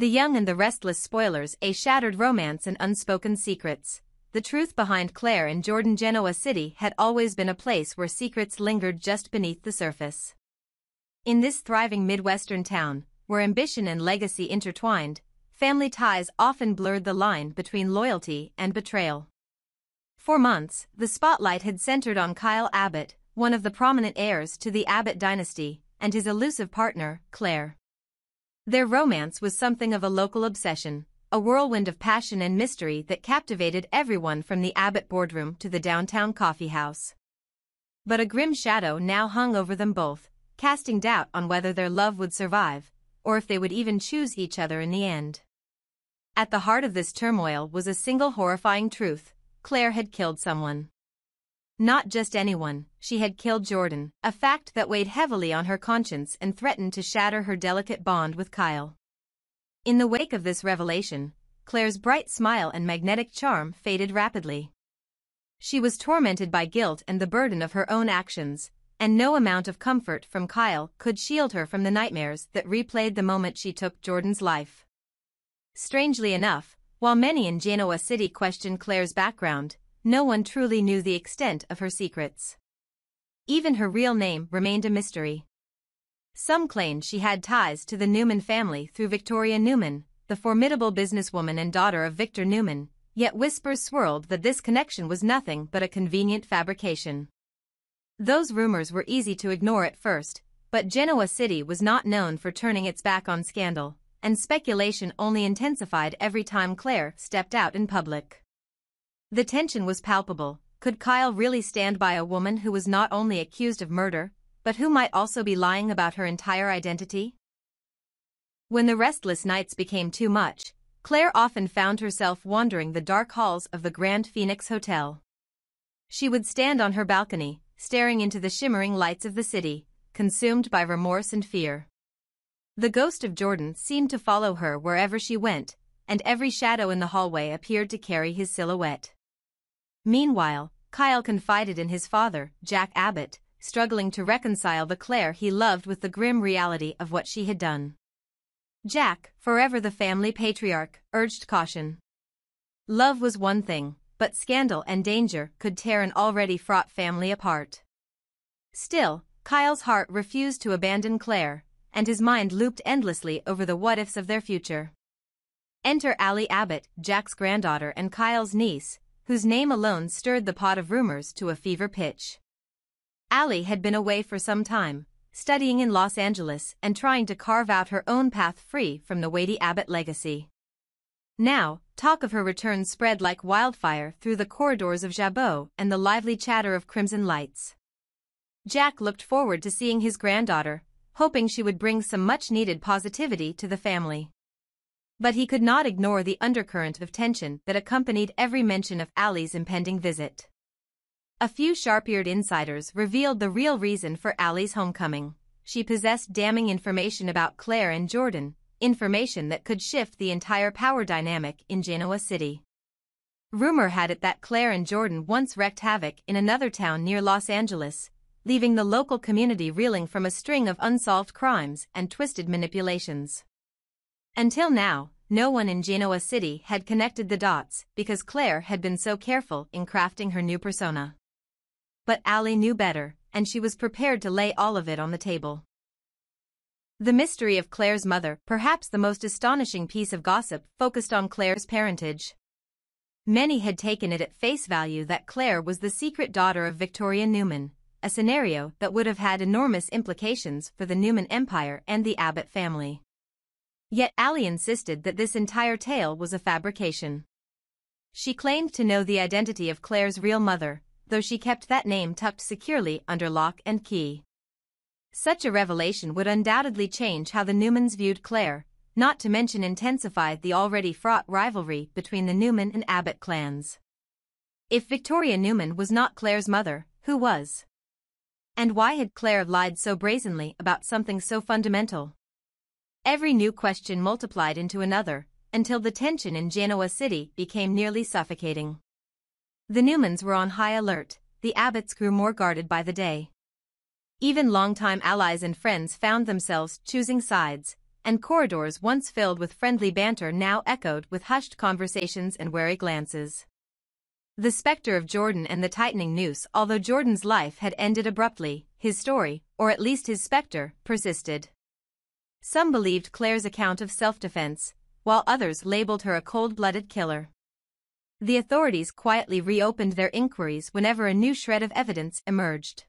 The Young and the Restless spoilers, a shattered romance and unspoken secrets. The truth behind Claire and Jordan. Genoa City had always been a place where secrets lingered just beneath the surface. In this thriving Midwestern town, where ambition and legacy intertwined, family ties often blurred the line between loyalty and betrayal. For months, the spotlight had centered on Kyle Abbott, one of the prominent heirs to the Abbott dynasty, and his elusive partner, Claire. Their romance was something of a local obsession, a whirlwind of passion and mystery that captivated everyone from the Abbott boardroom to the downtown coffee house. But a grim shadow now hung over them both, casting doubt on whether their love would survive, or if they would even choose each other in the end. At the heart of this turmoil was a single horrifying truth: Claire had killed someone. Not just anyone, she had killed Jordan, a fact that weighed heavily on her conscience and threatened to shatter her delicate bond with Kyle. In the wake of this revelation, Claire's bright smile and magnetic charm faded rapidly. She was tormented by guilt and the burden of her own actions, and no amount of comfort from Kyle could shield her from the nightmares that replayed the moment she took Jordan's life. Strangely enough, while many in Genoa City questioned Claire's background, no one truly knew the extent of her secrets. Even her real name remained a mystery. Some claimed she had ties to the Newman family through Victoria Newman, the formidable businesswoman and daughter of Victor Newman, yet whispers swirled that this connection was nothing but a convenient fabrication. Those rumors were easy to ignore at first, but Genoa City was not known for turning its back on scandal, and speculation only intensified every time Claire stepped out in public. The tension was palpable. Could Kyle really stand by a woman who was not only accused of murder, but who might also be lying about her entire identity? When the restless nights became too much, Claire often found herself wandering the dark halls of the Grand Phoenix Hotel. She would stand on her balcony, staring into the shimmering lights of the city, consumed by remorse and fear. The ghost of Jordan seemed to follow her wherever she went, and every shadow in the hallway appeared to carry his silhouette. Meanwhile, Kyle confided in his father, Jack Abbott, struggling to reconcile the Claire he loved with the grim reality of what she had done. Jack, forever the family patriarch, urged caution. Love was one thing, but scandal and danger could tear an already fraught family apart. Still, Kyle's heart refused to abandon Claire, and his mind looped endlessly over the what-ifs of their future. Enter Allie Abbott, Jack's granddaughter and Kyle's niece, whose name alone stirred the pot of rumors to a fever pitch. Allie had been away for some time, studying in Los Angeles and trying to carve out her own path free from the weighty Abbott legacy. Now, talk of her return spread like wildfire through the corridors of Jabot and the lively chatter of Crimson Lights. Jack looked forward to seeing his granddaughter, hoping she would bring some much-needed positivity to the family. But he could not ignore the undercurrent of tension that accompanied every mention of Allie's impending visit. A few sharp-eared insiders revealed the real reason for Allie's homecoming. She possessed damning information about Claire and Jordan, information that could shift the entire power dynamic in Genoa City. Rumor had it that Claire and Jordan once wreaked havoc in another town near Los Angeles, leaving the local community reeling from a string of unsolved crimes and twisted manipulations. Until now, no one in Genoa City had connected the dots because Claire had been so careful in crafting her new persona. But Allie knew better, and she was prepared to lay all of it on the table. The mystery of Claire's mother, perhaps the most astonishing piece of gossip, focused on Claire's parentage. Many had taken it at face value that Claire was the secret daughter of Victoria Newman, a scenario that would have had enormous implications for the Newman empire and the Abbott family. Yet Allie insisted that this entire tale was a fabrication. She claimed to know the identity of Claire's real mother, though she kept that name tucked securely under lock and key. Such a revelation would undoubtedly change how the Newmans viewed Claire, not to mention intensify the already fraught rivalry between the Newman and Abbott clans. If Victoria Newman was not Claire's mother, who was? And why had Claire lied so brazenly about something so fundamental? Every new question multiplied into another, until the tension in Genoa City became nearly suffocating. The Newmans were on high alert, the Abbotts grew more guarded by the day. Even longtime allies and friends found themselves choosing sides, and corridors once filled with friendly banter now echoed with hushed conversations and wary glances. The specter of Jordan and the tightening noose. Although Jordan's life had ended abruptly, his story, or at least his specter, persisted. Some believed Claire's account of self-defense, while others labeled her a cold-blooded killer. The authorities quietly reopened their inquiries whenever a new shred of evidence emerged.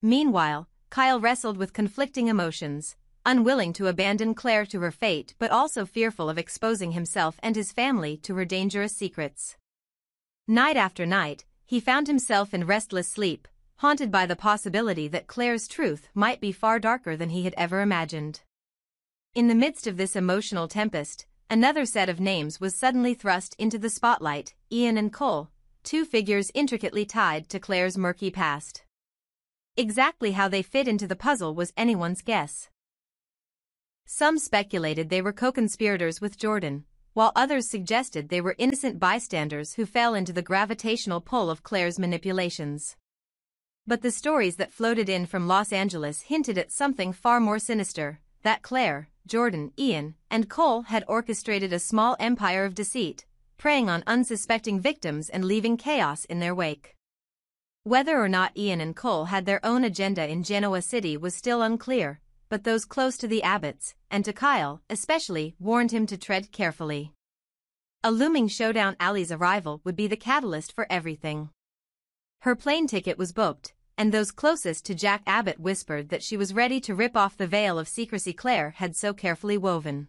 Meanwhile, Kyle wrestled with conflicting emotions, unwilling to abandon Claire to her fate but also fearful of exposing himself and his family to her dangerous secrets. Night after night, he found himself in restless sleep, haunted by the possibility that Claire's truth might be far darker than he had ever imagined. In the midst of this emotional tempest, another set of names was suddenly thrust into the spotlight: Ian and Cole, two figures intricately tied to Claire's murky past. Exactly how they fit into the puzzle was anyone's guess. Some speculated they were co-conspirators with Jordan, while others suggested they were innocent bystanders who fell into the gravitational pull of Claire's manipulations. But the stories that floated in from Los Angeles hinted at something far more sinister: that Claire, Jordan, Ian, and Cole had orchestrated a small empire of deceit, preying on unsuspecting victims and leaving chaos in their wake. Whether or not Ian and Cole had their own agenda in Genoa City was still unclear, but those close to the Abbotts, and to Kyle especially, warned him to tread carefully. A looming showdown. Allie's arrival would be the catalyst for everything. Her plane ticket was booked, and those closest to Jack Abbott whispered that she was ready to rip off the veil of secrecy Claire had so carefully woven.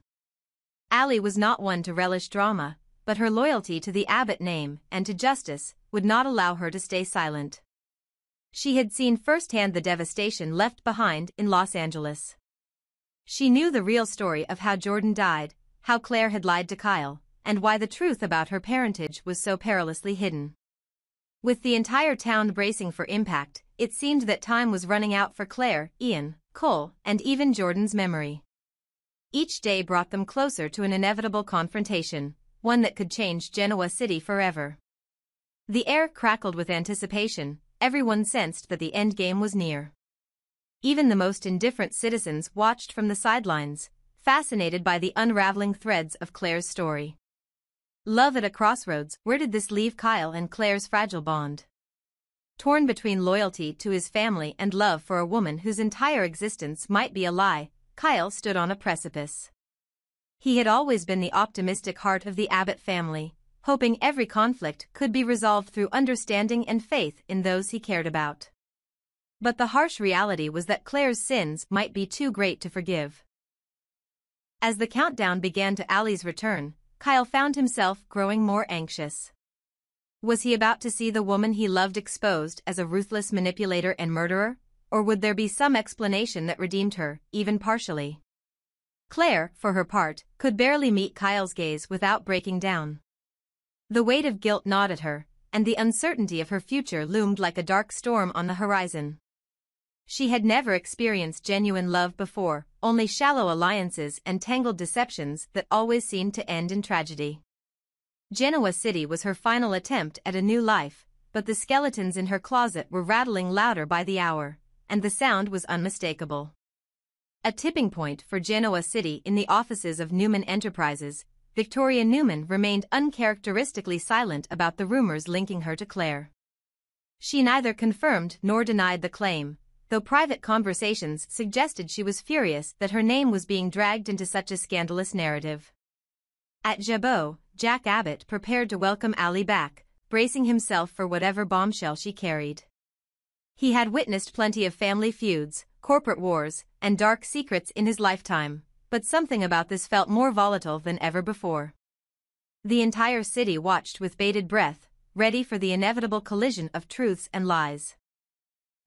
Allie was not one to relish drama, but her loyalty to the Abbott name and to justice would not allow her to stay silent. She had seen firsthand the devastation left behind in Los Angeles. She knew the real story of how Jordan died, how Claire had lied to Kyle, and why the truth about her parentage was so perilously hidden. With the entire town bracing for impact, it seemed that time was running out for Claire, Ian, Cole, and even Jordan's memory. Each day brought them closer to an inevitable confrontation, one that could change Genoa City forever. The air crackled with anticipation. Everyone sensed that the endgame was near. Even the most indifferent citizens watched from the sidelines, fascinated by the unraveling threads of Claire's story. Love at a crossroads. Where did this leave Kyle and Claire's fragile bond? Torn between loyalty to his family and love for a woman whose entire existence might be a lie, Kyle stood on a precipice. He had always been the optimistic heart of the Abbott family, hoping every conflict could be resolved through understanding and faith in those he cared about. But the harsh reality was that Claire's sins might be too great to forgive. As the countdown began to Allie's return, Kyle found himself growing more anxious. Was he about to see the woman he loved exposed as a ruthless manipulator and murderer, or would there be some explanation that redeemed her, even partially? Claire, for her part, could barely meet Kyle's gaze without breaking down. The weight of guilt gnawed at her, and the uncertainty of her future loomed like a dark storm on the horizon. She had never experienced genuine love before, only shallow alliances and tangled deceptions that always seemed to end in tragedy. Genoa City was her final attempt at a new life, but the skeletons in her closet were rattling louder by the hour, and the sound was unmistakable. A tipping point for Genoa City. In the offices of Newman Enterprises, Victoria Newman remained uncharacteristically silent about the rumors linking her to Claire. She neither confirmed nor denied the claim, though private conversations suggested she was furious that her name was being dragged into such a scandalous narrative. At Jabot, Jack Abbott prepared to welcome Allie back, bracing himself for whatever bombshell she carried. He had witnessed plenty of family feuds, corporate wars, and dark secrets in his lifetime, but something about this felt more volatile than ever before. The entire city watched with bated breath, ready for the inevitable collision of truths and lies.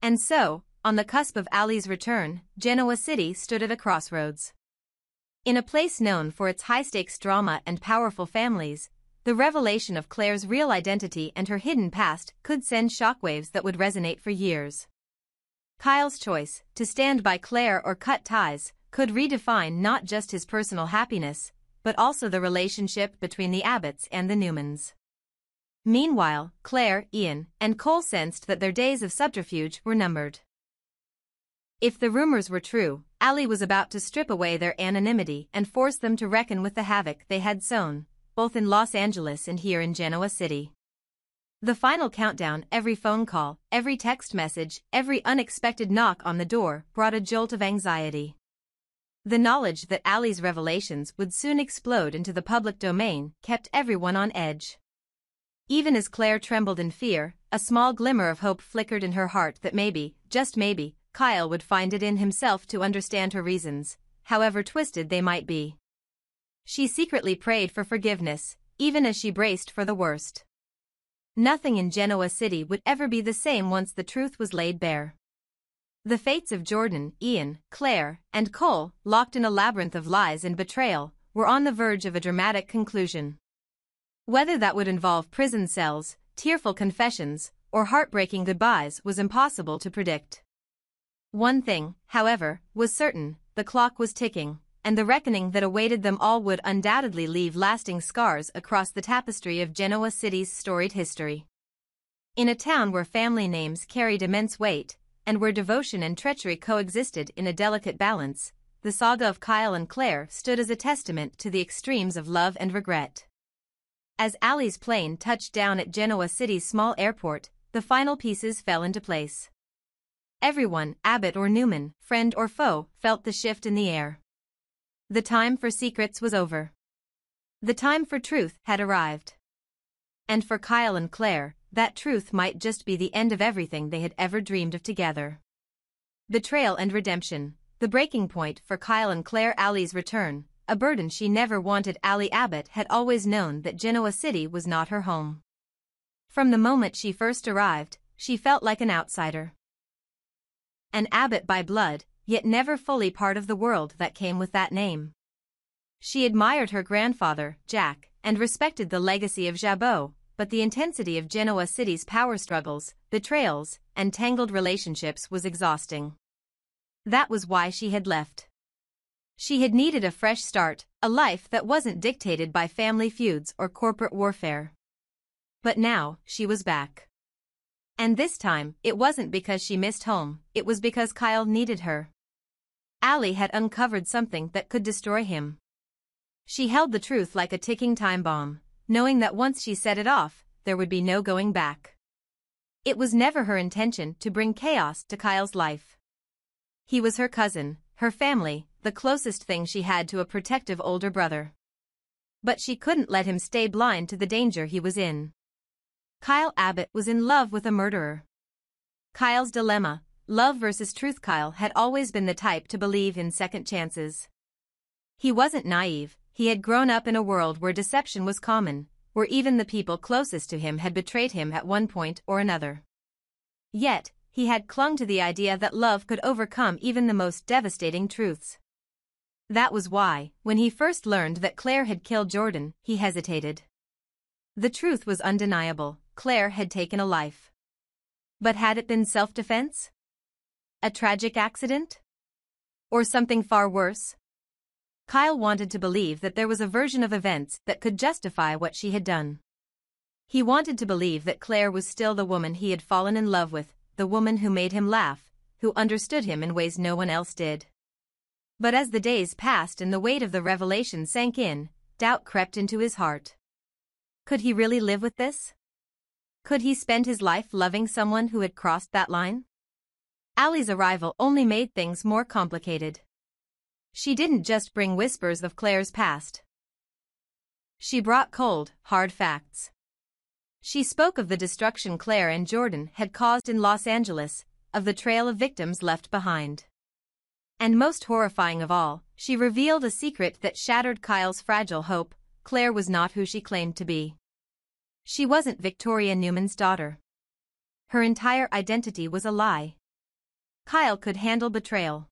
And so, on the cusp of Allie's return, Genoa City stood at a crossroads. In a place known for its high-stakes drama and powerful families, the revelation of Claire's real identity and her hidden past could send shockwaves that would resonate for years. Kyle's choice, to stand by Claire or cut ties, could redefine not just his personal happiness, but also the relationship between the Abbotts and the Newmans. Meanwhile, Claire, Ian, and Cole sensed that their days of subterfuge were numbered. If the rumors were true, Allie was about to strip away their anonymity and force them to reckon with the havoc they had sown, both in Los Angeles and here in Genoa City. The final countdown, every phone call, every text message, every unexpected knock on the door brought a jolt of anxiety. The knowledge that Allie's revelations would soon explode into the public domain kept everyone on edge. Even as Claire trembled in fear, a small glimmer of hope flickered in her heart that maybe, just maybe, Kyle would find it in himself to understand her reasons, however twisted they might be. She secretly prayed for forgiveness, even as she braced for the worst. Nothing in Genoa City would ever be the same once the truth was laid bare. The fates of Jordan, Ian, Claire, and Cole, locked in a labyrinth of lies and betrayal, were on the verge of a dramatic conclusion. Whether that would involve prison cells, tearful confessions, or heartbreaking goodbyes was impossible to predict. One thing, however, was certain: the clock was ticking, and the reckoning that awaited them all would undoubtedly leave lasting scars across the tapestry of Genoa City's storied history. In a town where family names carried immense weight, and where devotion and treachery coexisted in a delicate balance, the saga of Kyle and Claire stood as a testament to the extremes of love and regret. As Allie's plane touched down at Genoa City's small airport, the final pieces fell into place. Everyone, Abbott or Newman, friend or foe, felt the shift in the air. The time for secrets was over. The time for truth had arrived. And for Kyle and Claire, that truth might just be the end of everything they had ever dreamed of together. Betrayal and redemption, the breaking point for Kyle and Claire. Allie's return, a burden she never wanted. Allie Abbott had always known that Genoa City was not her home. From the moment she first arrived, she felt like an outsider. An Abbott by blood, yet never fully part of the world that came with that name. She admired her grandfather, Jack, and respected the legacy of Jabot, but the intensity of Genoa City's power struggles, betrayals, and tangled relationships was exhausting. That was why she had left. She had needed a fresh start, a life that wasn't dictated by family feuds or corporate warfare. But now, she was back. And this time, it wasn't because she missed home, it was because Kyle needed her. Allie had uncovered something that could destroy him. She held the truth like a ticking time bomb, knowing that once she set it off, there would be no going back. It was never her intention to bring chaos to Kyle's life. He was her cousin, her family, the closest thing she had to a protective older brother. But she couldn't let him stay blind to the danger he was in. Kyle Abbott was in love with a murderer. Kyle's dilemma, love versus truth. Kyle had always been the type to believe in second chances. He wasn't naive, he had grown up in a world where deception was common, where even the people closest to him had betrayed him at one point or another. Yet, he had clung to the idea that love could overcome even the most devastating truths. That was why, when he first learned that Claire had killed Jordan, he hesitated. The truth was undeniable: Claire had taken a life. But had it been self-defense? A tragic accident? Or something far worse? Kyle wanted to believe that there was a version of events that could justify what she had done. He wanted to believe that Claire was still the woman he had fallen in love with, the woman who made him laugh, who understood him in ways no one else did. But as the days passed and the weight of the revelation sank in, doubt crept into his heart. Could he really live with this? Could he spend his life loving someone who had crossed that line? Allie's arrival only made things more complicated. She didn't just bring whispers of Claire's past. She brought cold, hard facts. She spoke of the destruction Claire and Jordan had caused in Los Angeles, of the trail of victims left behind. And most horrifying of all, she revealed a secret that shattered Kyle's fragile hope: Claire was not who she claimed to be. She wasn't Victoria Newman's daughter. Her entire identity was a lie. Kyle could handle betrayal.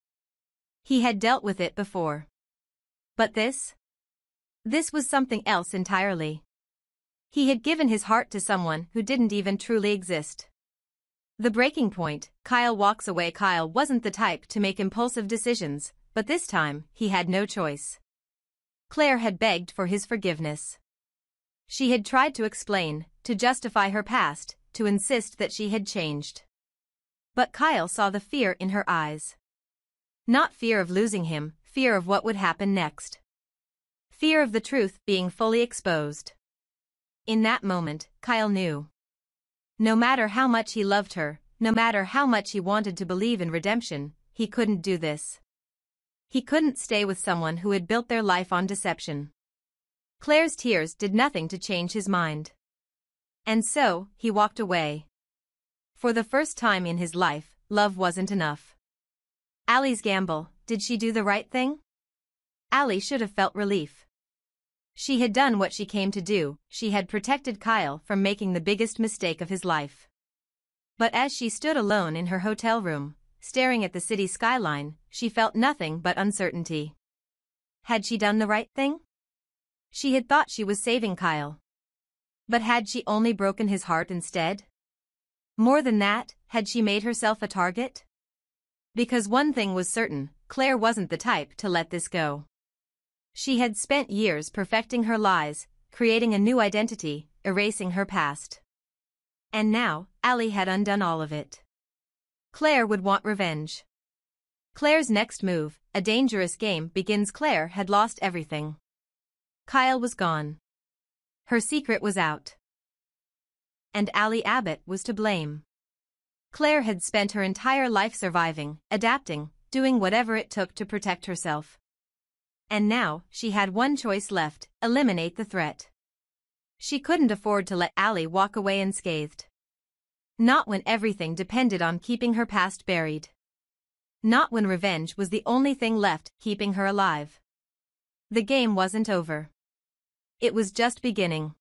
He had dealt with it before. But this? This was something else entirely. He had given his heart to someone who didn't even truly exist. The breaking point: Kyle walks away. Kyle wasn't the type to make impulsive decisions, but this time, he had no choice. Claire had begged for his forgiveness. She had tried to explain, to justify her past, to insist that she had changed. But Kyle saw the fear in her eyes. Not fear of losing him, fear of what would happen next. Fear of the truth being fully exposed. In that moment, Kyle knew. No matter how much he loved her, no matter how much he wanted to believe in redemption, he couldn't do this. He couldn't stay with someone who had built their life on deception. Claire's tears did nothing to change his mind. And so, he walked away. For the first time in his life, love wasn't enough. Allie's gamble, did she do the right thing? Allie should have felt relief. She had done what she came to do, she had protected Kyle from making the biggest mistake of his life. But as she stood alone in her hotel room, staring at the city skyline, she felt nothing but uncertainty. Had she done the right thing? She had thought she was saving Kyle. But had she only broken his heart instead? More than that, had she made herself a target? Because one thing was certain, Claire wasn't the type to let this go. She had spent years perfecting her lies, creating a new identity, erasing her past. And now, Allie had undone all of it. Claire would want revenge. Claire's next move, a dangerous game begins. Claire had lost everything. Kyle was gone. Her secret was out. And Allie Abbott was to blame. Claire had spent her entire life surviving, adapting, doing whatever it took to protect herself. And now, she had one choice left, eliminate the threat. She couldn't afford to let Allie walk away unscathed. Not when everything depended on keeping her past buried. Not when revenge was the only thing left keeping her alive. The game wasn't over. It was just beginning.